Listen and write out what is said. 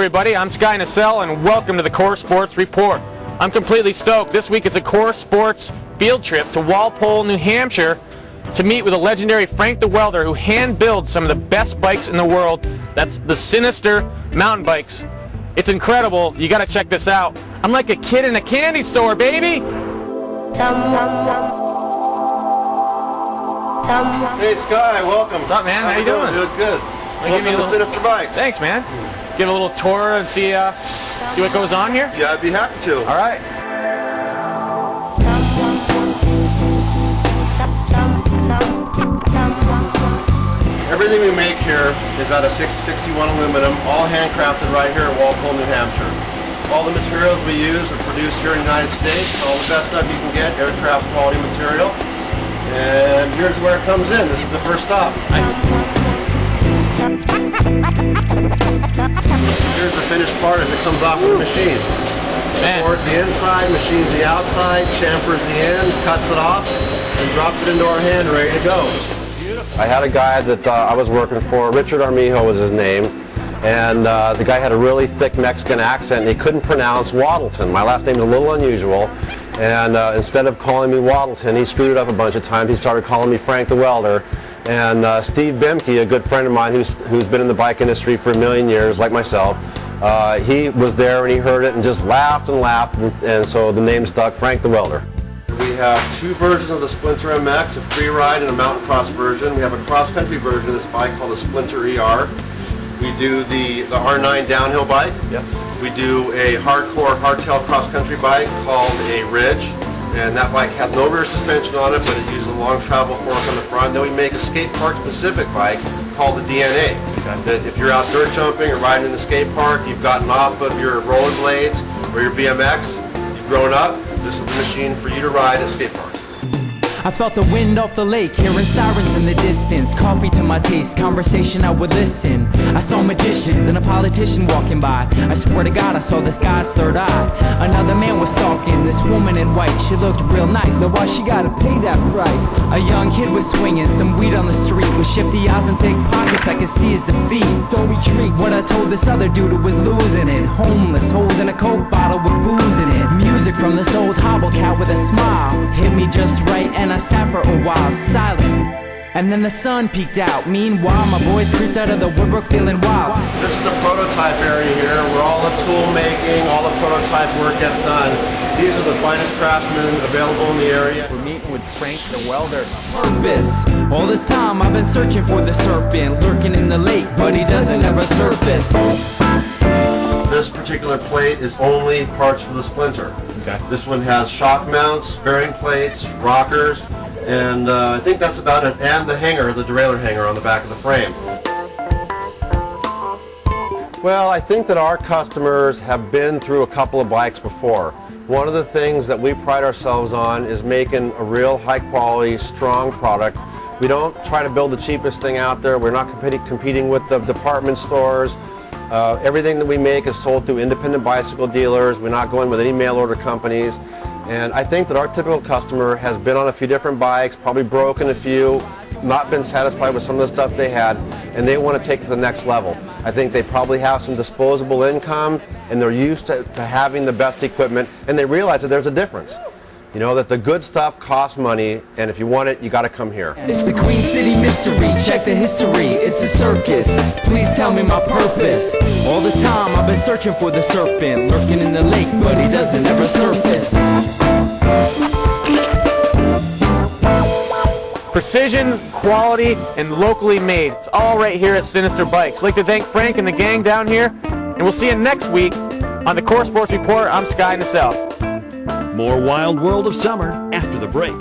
everybody, I'm Sky Nacelle and welcome to the Core Sports Report. I'm completely stoked. This week it's a Core Sports field trip to Walpole, New Hampshire to meet with a legendary Frank the Welder who hand builds some of the best bikes in the world. That's the Sinister mountain bikes. It's incredible. You gotta check this out. I'm like a kid in a candy store, baby! Hey Sky, welcome. What's up, man? How you doing? Doing good. Welcome to Sinister Bikes. Thanks, man. Give a little tour and see what goes on here? Yeah, I'd be happy to. All right. Everything we make here is out of 6061 aluminum, all handcrafted right here in Walpole, New Hampshire. All the materials we use are produced here in the United States, all the best stuff you can get, aircraft quality material. And here's where it comes in. This is the first stop. Nice. Here's the finished part as it comes off of the machine. Boards the inside, machines the outside, chamfers the end, cuts it off, and drops it into our hand ready to go. I had a guy that I was working for, Richard Armijo was his name, and the guy had a really thick Mexican accent and he couldn't pronounce Waddleton. My last name is a little unusual, and instead of calling me Waddleton, he screwed it up a bunch of times. He started calling me Frank the Welder. And Steve Bimke, a good friend of mine who's been in the bike industry for a million years, like myself, he was there and he heard it and just laughed and laughed, and so the name stuck, Frank the Welder. We have two versions of the Splinter MX, a free ride and a mountain cross version. We have a cross-country version of this bike called the Splinter ER. We do the R9 downhill bike. Yep. We do a hardcore hardtail cross-country bike called a Ridge. And that bike has no rear suspension on it, but it uses a long travel fork on the front. Then we make a skate park specific bike called the DNA. Okay. That if you're out dirt jumping or riding in the skate park, you've gotten off of your rolling blades or your BMX, you've grown up, this is the machine for you to ride at skate parks. I felt the wind off the lake, hearing sirens in the distance. Coffee to my taste, conversation I would listen. I saw magicians and a politician walking by. I swear to God I saw this guy's third eye. Another man was stalking this woman in white. She looked real nice. Now why she gotta pay that price? A young kid was swinging some weed on the street. With shifty eyes and thick pockets I could see his defeat. Don't retreat. What I told this other dude who was losing it. Homeless, holding a Coke bottle with booze in it. Music from this old hobble cat with a smile hit me just right, and I sat for a while, silent. And then the sun peeked out. Meanwhile, my boys creeped out of the woodwork feeling wild. This is the prototype area here where all the tool making, all the prototype work gets done. These are the finest craftsmen available in the area. We're meeting with Frank the Welder. Purpose. All this time I've been searching for the serpent lurking in the lake, but he doesn't ever surface. This particular plate is only parts for the Splinter. Okay. This one has shock mounts, bearing plates, rockers, and I think that's about it. And the hanger, the derailleur hanger on the back of the frame. Well, I think that our customers have been through a couple of bikes before. One of the things that we pride ourselves on is making a real high quality, strong product. We don't try to build the cheapest thing out there. We're not competing with the department stores. Everything that we make is sold through independent bicycle dealers. We're not going with any mail order companies. And I think that our typical customer has been on a few different bikes, probably broken a few, not been satisfied with some of the stuff they had, and they want to take it to the next level. I think they probably have some disposable income and they're used to having the best equipment, and they realize that there's a difference. You know, that the good stuff costs money, and if you want it, you got to come here. It's the Queen City mystery, check the history, it's a circus. Please tell me my purpose. All this time I've been searching for the serpent lurking in the lake, but he doesn't ever surface. Precision, quality, and locally made. It's all right here at Sinister Bikes. I'd like to thank Frank and the gang down here, and we'll see you next week on the Core Sports Report. I'm Sky Nacelle. More Wild World of Summer after the break.